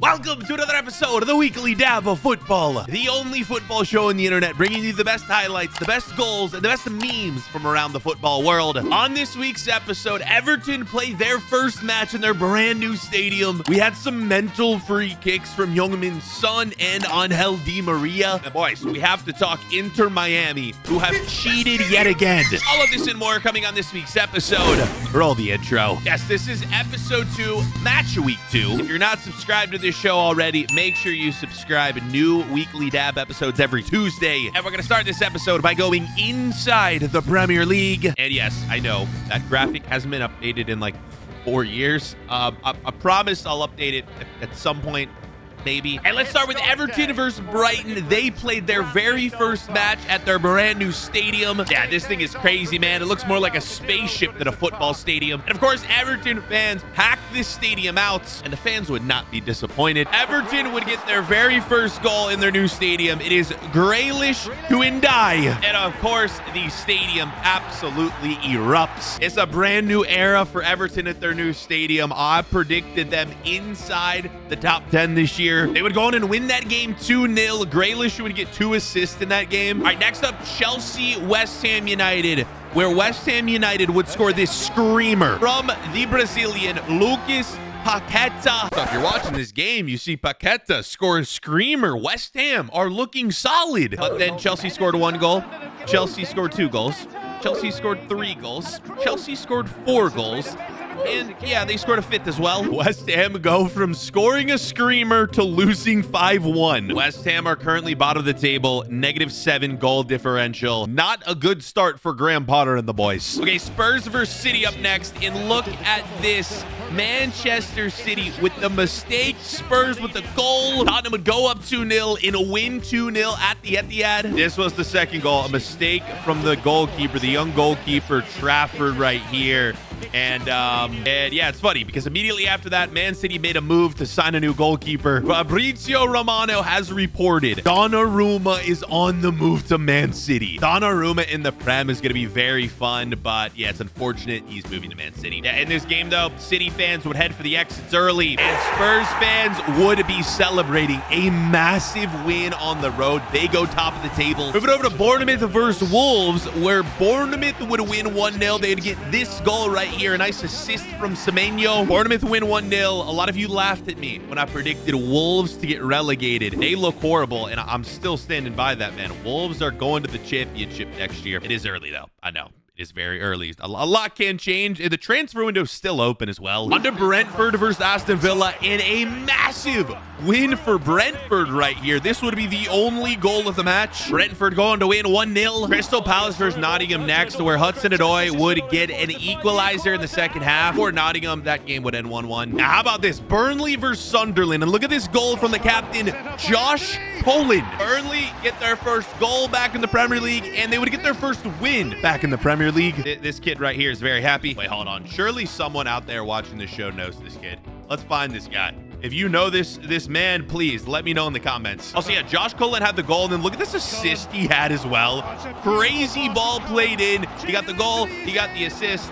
Welcome to another episode of the Weekly Dab of Football, the only football show on the internet bringing you the best highlights, the best goals, and the best memes from around the football world. On this week's episode, Everton play their first match in their brand new stadium. We had some mental free kicks from Heung-min's son and Angel Di Maria. And boys, we have to talk Inter Miami, who have cheated yet again. All of this and more coming on this week's episode. Roll the intro. Yes, this is episode 2, match week 2. If you're not subscribed to this show already, make sure you subscribe. New Weekly Dab episodes every Tuesday. And we're going to start this episode by going inside the Premier League. And yes, I know that graphic hasn't been updated in like 4 years. I promise I'll update it at some point. Maybe. And let's start with Everton versus Brighton. They played their very first match at their brand new stadium. Yeah, this thing is crazy, man. It looks more like a spaceship than a football stadium. And of course, Everton fans packed this stadium out, and the fans would not be disappointed. Everton would get their very first goal in their new stadium. It is Grealish to Ndai. And of course, the stadium absolutely erupts. It's a brand new era for Everton at their new stadium. I predicted them inside the top 10 this year. They would go on and win that game 2-0. Grealish would get 2 assists in that game. All right, next up, Chelsea, West Ham United, where West Ham United would score this screamer from the Brazilian Lucas Paqueta. So if you're watching this game, you see Paqueta score a screamer. West Ham are looking solid. But then Chelsea scored 1 goal. Chelsea scored 2 goals. Chelsea scored 3 goals. Chelsea scored 4 goals. And yeah, they scored a 5th as well. West Ham go from scoring a screamer to losing 5-1. West Ham are currently bottom of the table, -7 goal differential. Not a good start for Graham Potter and the boys. Okay, Spurs versus City up next. And look at this. Manchester City with the mistake. Spurs with the goal. Tottenham would go up 2-0 and win 2-0 at the Etihad. This was the second goal. A mistake from the goalkeeper, the young goalkeeper, Trafford right here. And yeah, it's funny because immediately after that, Man City made a move to sign a new goalkeeper. Fabrizio Romano has reported Donnarumma is on the move to Man City. Donnarumma in the Prem is going to be very fun, but yeah, it's unfortunate he's moving to Man City. Yeah, in this game, though, City fans would head for the exits early, and Spurs fans would be celebrating a massive win on the road. They go top of the table. Moving over to Bournemouth versus Wolves, where Bournemouth would win 1-0. They'd get this goal right here, a nice assist from Semenyo. Bournemouth win 1-0. A lot of you laughed at me when I predicted Wolves to get relegated. They look horrible, and I'm still standing by that, man. Wolves are going to the championship next year. It is early, though. I know. It is very early. A lot can change. The transfer window is still open as well. Under Brentford versus Aston Villa in a massive win for Brentford right here. This would be the only goal of the match. Brentford going to win 1-0. Crystal Palace versus Nottingham next, where Hudson-Odoi would get an equalizer in the second half. For Nottingham, that game would end 1-1. Now, how about this? Burnley versus Sunderland. And look at this goal from the captain, Josh Poland. Burnley get their first goal back in the Premier League, and they would get their first win back in the Premier League. This kid right here is very happy. Wait, hold on. Surely someone out there watching this show knows this kid. Let's find this guy. If you know this man, please let me know in the comments. Also, yeah, Josh Cullen had the goal, and then look at this assist he had as well. Crazy ball played in. He got the goal. He got the assist.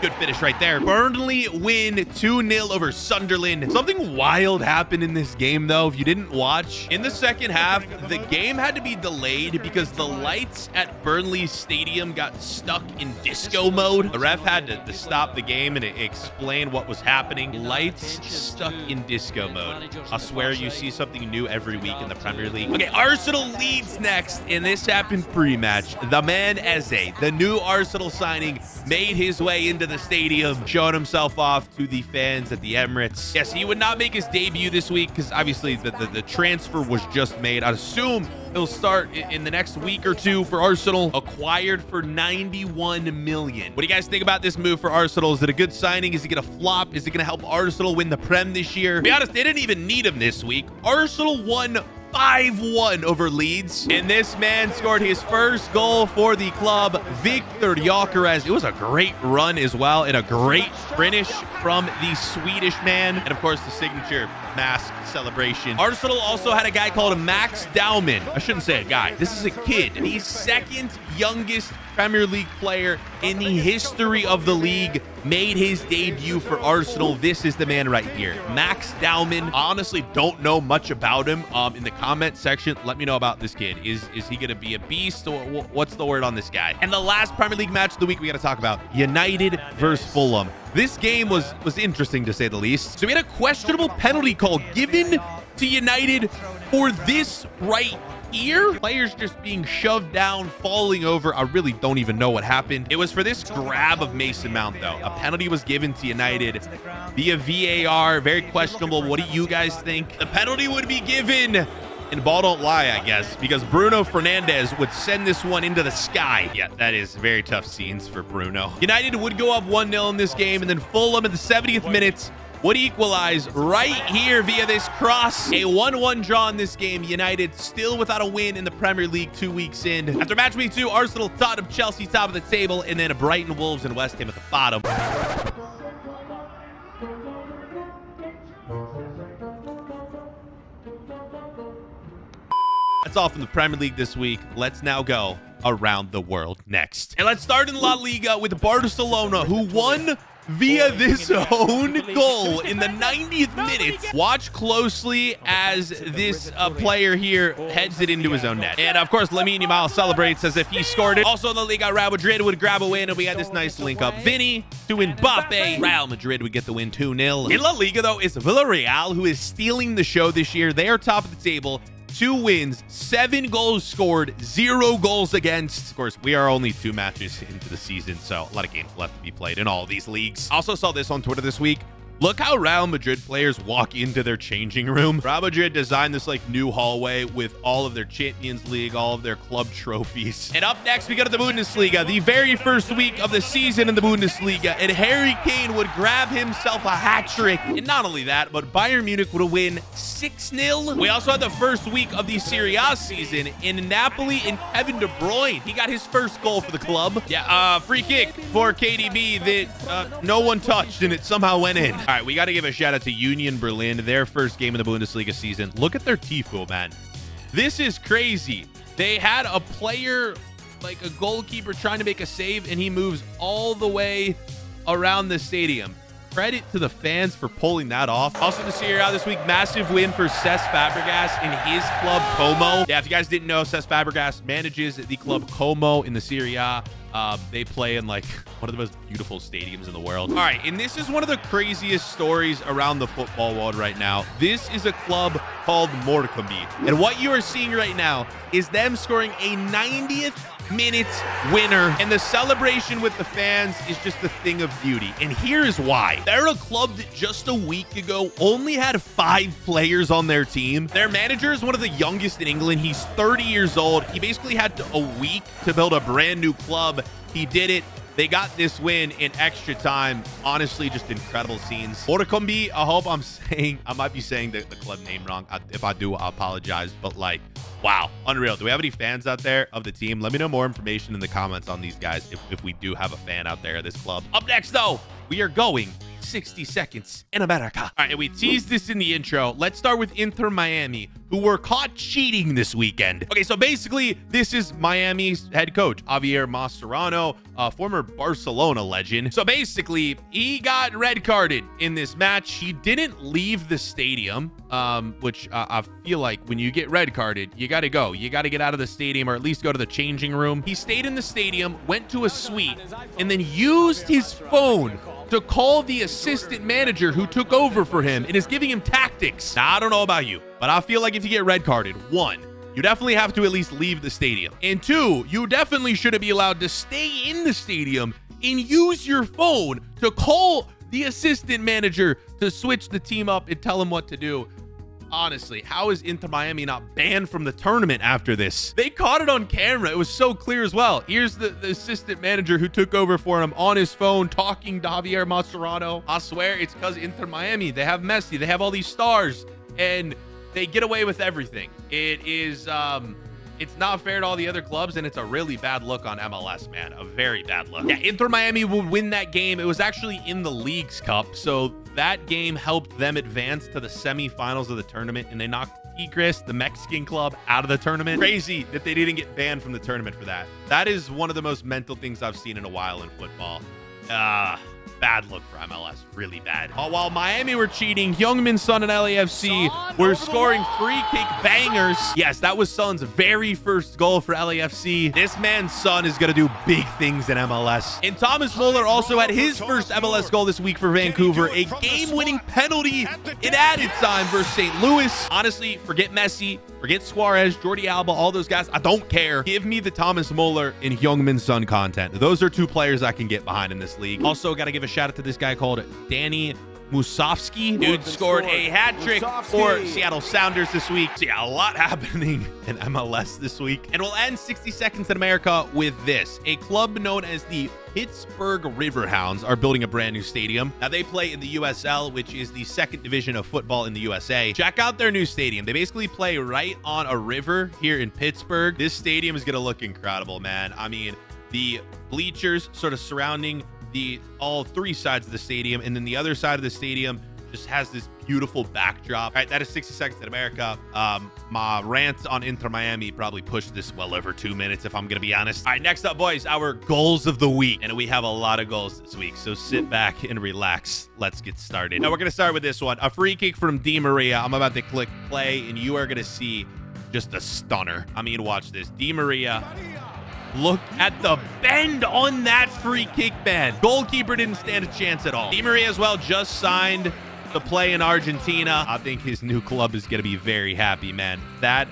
Good finish right there. Burnley win 2-0 over Sunderland. Something wild happened in this game, though, if you didn't watch. In the second half, the game had to be delayed because the lights at Burnley Stadium got stuck in disco mode. The ref had to stop the game and explain what was happening. Lights stuck in disco mode. I swear you see something new every week in the Premier League. Okay, Arsenal leads next, and this happened pre-match. The man Eze, the new Arsenal signing, made his way into the stadium, showing himself off to the fans at the Emirates. Yes, he would not make his debut this week because obviously the transfer was just made. I'd assume he'll start in the next week or two for Arsenal. Acquired for 91 million. What do you guys think about this move for Arsenal? Is it a good signing? Is it going to flop? Is it going to help Arsenal win the Prem this year? To be honest, they didn't even need him this week. Arsenal won 5-1 over Leeds, and this man scored his first goal for the club, Victor Gyökeres. It was a great run as well, and a great finish from the Swedish man, and of course the signature mask celebration. Arsenal also had a guy called Max Dauman. I shouldn't say a guy. This is a kid. The second youngest Premier League player in the history of the league made his debut for Arsenal. This is the man right here, Max Dowman. Honestly, don't know much about him. In the comment section, let me know about this kid. Is he going to be a beast, or what's the word on this guy? And the last Premier League match of the week we got to talk about, United versus Fulham. This game was interesting to say the least. So we had a questionable penalty call given to United for this right here. Players just being shoved down, falling over. I really don't even know what happened. It was for this grab of Mason Mount, though. A penalty was given to United via VAR. Very questionable. What do you guys think? The penalty would be given, and ball don't lie, I guess, because Bruno Fernandes would send this one into the sky. Yeah, that is very tough scenes for Bruno. United would go up 1-0 in this game, and then Fulham in the 70th minute would equalize right here via this cross. A 1-1 draw in this game. United still without a win in the Premier League 2 weeks in. After match week 2, Arsenal, Tottenham, Chelsea top of the table, and then Brighton, Wolves, and West Ham at the bottom. That's all from the Premier League this week. Let's now go around the world next. And let's start in La Liga with Barcelona, who won via this own goal in the 90th minute. Watch closely as this player here heads it into his own net. And of course, Lamine Yamal celebrates as if he scored it. Also, La Liga, Real Madrid would grab a win, and we had this nice link up. Vinny to Mbappe. Real Madrid would get the win 2-0. In La Liga, though, is Villarreal, who is stealing the show this year. They are top of the table. 2 wins, 7 goals scored, 0 goals against. Of course, we are only 2 matches into the season, so a lot of games left to be played in all of these leagues. Also saw this on Twitter this week. Look how Real Madrid players walk into their changing room. Real Madrid designed this like new hallway with all of their Champions League, all of their club trophies. And up next, we go to the Bundesliga, the very first week of the season in the Bundesliga, and Harry Kane would grab himself a hat trick. And not only that, but Bayern Munich would win 6-0. We also had the first week of the Serie A season in Napoli, and Kevin De Bruyne. He got his first goal for the club. Yeah, free kick for KDB that no one touched, and it somehow went in. All right, we got to give a shout out to Union Berlin, their first game in the Bundesliga season. Look at their tifo, man. This is crazy. They had a player, like a goalkeeper, trying to make a save, and he moves all the way around the stadium. Credit to the fans for pulling that off. Also, the Serie A this week, massive win for Cesc Fabregas in his club Como. Yeah, if you guys didn't know, Cesc Fabregas manages the club Como in the Serie A. They play in like one of the most beautiful stadiums in the world. All right, and this is one of the craziest stories around the football world right now. This is a club called Morecambe, and what you are seeing right now is them scoring a 90th minute winner, and the celebration with the fans is just a thing of beauty. And here is why. They're a club that just a week ago only had 5 players on their team. Their manager is one of the youngest in England. He's 30 years old. He basically had a week to build a brand new club. He did it. They got this win in extra time. Honestly, just incredible scenes. Morecambe, I hope I might be saying the club name wrong. If I do, I apologize. But like, wow, unreal. Do we have any fans out there of the team? Let me know more information in the comments on these guys if we do have a fan out there of this club. Up next, though, we are going 60 seconds in America. All right, and we teased this in the intro. Let's start with Inter Miami, who were caught cheating this weekend. Okay, so basically, this is Miami's head coach, Javier Mascherano, a former Barcelona legend. So basically, he got red carded in this match. He didn't leave the stadium, which I feel like when you get red carded, you got to go. You got to get out of the stadium, or at least go to the changing room. He stayed in the stadium, went to a suite, and then used his phone to call the assistant manager who took over for him and is giving him tactics. Now, I don't know about you, but I feel like if you get red carded, 1, you definitely have to at least leave the stadium. And 2, you definitely shouldn't be allowed to stay in the stadium and use your phone to call the assistant manager to switch the team up and tell him what to do. Honestly, how is Inter Miami not banned from the tournament after this? They caught it on camera. It was so clear as well. Here's the assistant manager who took over for him on his phone talking to Javier Mascherano. I swear it's because Inter Miami. They have Messi. They have all these stars, and they get away with everything. It is, it's not fair to all the other clubs, and it's a really bad look on MLS, man. A very bad look. Yeah, Inter Miami would win that game. It was actually in the Leagues Cup, so that game helped them advance to the semifinals of the tournament, and they knocked Tigres, the Mexican club, out of the tournament. Crazy that they didn't get banned from the tournament for that. That is one of the most mental things I've seen in a while in football. Bad look for MLS, really bad. While Miami were cheating, Heung-min, Son, and LAFC were scoring free kick bangers. Yes, that was Son's very first goal for LAFC. This man's Son is going to do big things in MLS. And Thomas Muller also had his first MLS goal this week for Vancouver, a game-winning penalty in added time versus St. Louis. Honestly, forget Messi, forget Suarez, Jordi Alba, all those guys. I don't care. Give me the Thomas Muller and Heung-min Son content. Those are two players I can get behind in this league. Also, got to give a shout out to this guy called Danny Musovski. Dude scored a hat trick for Seattle Sounders this week. So yeah, a lot happening in MLS this week. And we'll end 60 Seconds in America with this. A club known as the Pittsburgh Riverhounds are building a brand new stadium. Now, they play in the USL, which is the second division of football in the USA. Check out their new stadium. They basically play right on a river here in Pittsburgh. This stadium is going to look incredible, man. I mean, the bleachers sort of surrounding all three sides of the stadium, and then the other side of the stadium just has this beautiful backdrop. All right, that is 60 Seconds in America. My rant on Inter Miami probably pushed this well over 2 minutes, if I'm gonna be honest. All right, next up, boys, our goals of the week, and we have a lot of goals this week, so sit back and relax. Let's get started. Now we're gonna start with this one, a free kick from Di Maria. I'm about to click play, and you are gonna see just a stunner. I mean, watch this. Di Maria. Look at the bend on that free kick, man. Goalkeeper didn't stand a chance at all. Di Maria as well just signed to play in Argentina. I think his new club is going to be very happy, man. That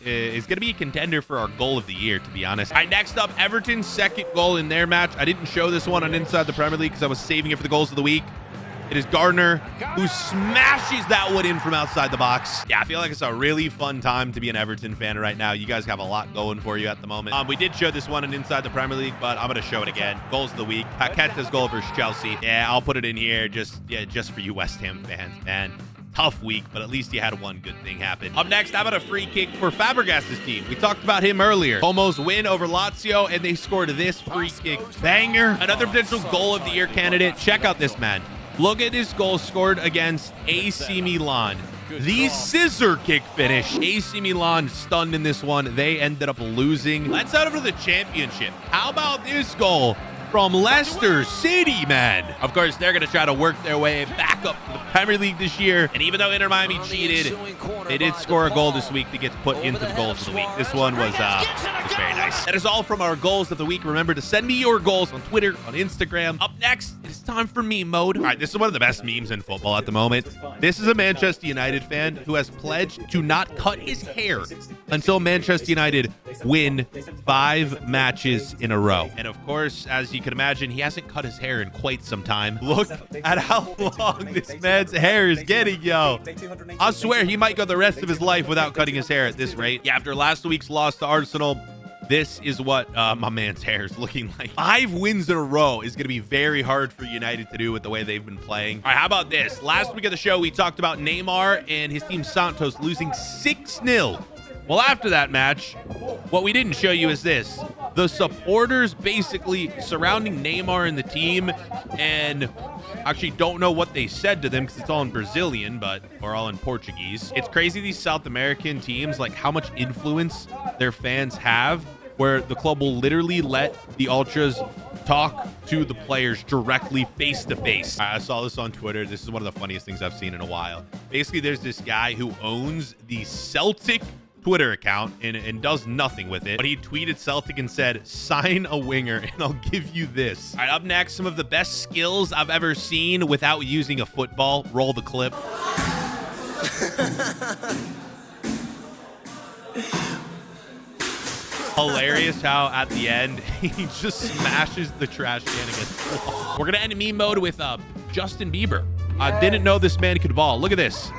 is going to be a contender for our goal of the year, to be honest. All right, next up, Everton's second goal in their match. I didn't show this one on Inside the Premier League because I was saving it for the goals of the week. It is Gardner who smashes that one in from outside the box. Yeah, I feel like it's a really fun time to be an Everton fan right now. You guys have a lot going for you at the moment. We did show this one in Inside the Premier League, but I'm going to show it again. Goals of the week. Paqueta's goal versus Chelsea. Yeah, I'll put it in here just for you West Ham fans, man. Tough week, but at least you had one good thing happen. Up next, how about a free kick for Fabregas's team? We talked about him earlier. Almost win over Lazio, and they scored this free kick banger. Another potential goal of the year candidate. Check out this man. Look at this goal scored against AC Milan. The scissor kick finish. AC Milan stunned in this one. They ended up losing. Let's head over to the championship. How about this goal from Leicester City, man? Of course, they're going to try to work their way back up to the Premier League this year. And even though Inter Miami cheated, they did score a goal this week that gets put into the goals of the week. This one was very nice. That is all from our goals of the week. Remember to send me your goals on Twitter, on Instagram. Up next, it's time for meme mode. All right, this is one of the best memes in football at the moment. This is a Manchester United fan who has pledged to not cut his hair until Manchester United win 5 matches in a row. And of course, as you can imagine, he hasn't cut his hair in quite some time. Look at how long this man's hair is getting, yo. I swear he might go the rest of his life without cutting his hair at this rate. Yeah, after last week's loss to Arsenal, this is what my man's hair is looking like. 5 wins in a row is going to be very hard for United to do with the way they've been playing. All right, how about this? Last week of the show, we talked about Neymar and his team Santos losing 6-0. Well, after that match, what we didn't show you is this. The supporters basically surrounding Neymar and the team, and actually don't know what they said to them because it's all in Brazilian, or all in Portuguese. It's crazy, these South American teams, like how much influence their fans have, where the club will literally let the ultras talk to the players directly face to face. I saw this on Twitter. This is one of the funniest things I've seen in a while. Basically, there's this guy who owns the Celtic Twitter account and does nothing with it, but he tweeted Celtic and said, sign a winger and I'll give you this. All right, up next, some of the best skills I've ever seen without using a football. Roll the clip. Hilarious how at the end he just smashes the trash can against the wall. We're gonna end meme mode with Justin Bieber. I didn't know this man could ball. Look at this.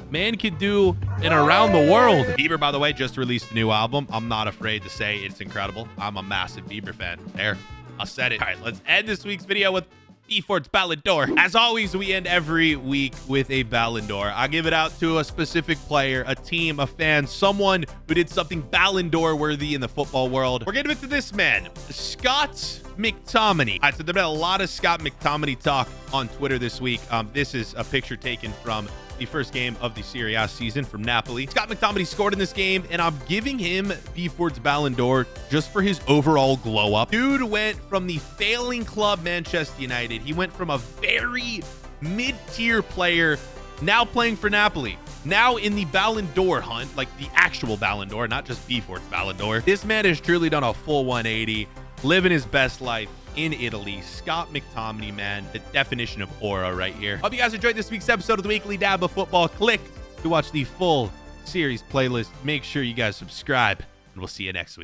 Man could do an around the world. Bieber, by the way, just released a new album. I'm not afraid to say it's incredible. I'm a massive Bieber fan. There, I said it. All right, let's end this week's video with BFord's Ballon d'Or. As always, we end every week with a Ballon d'Or. I give it out to a specific player, a team, a fan, someone who did something Ballon d'Or worthy in the football world. We're gonna give it to this man, Scott McTominay. All right, so there's been a lot of Scott McTominay talk on Twitter this week. This is a picture taken from the first game of the Serie A season from Napoli. Scott McTominay scored in this game, and I'm giving him BFord's Ballon d'Or just for his overall glow up. Dude went from the failing club Manchester United. He went from a very mid-tier player, now playing for Napoli, now in the Ballon d'Or hunt, like the actual Ballon d'Or, not just BFord's Ballon d'Or. This man has truly done a full 180, living his best life in Italy. Scott McTominay, man, the definition of aura right here. Hope you guys enjoyed this week's episode of the Weekly Dab of Football. Click to watch the full series playlist. Make sure you guys subscribe, and we'll see you next week.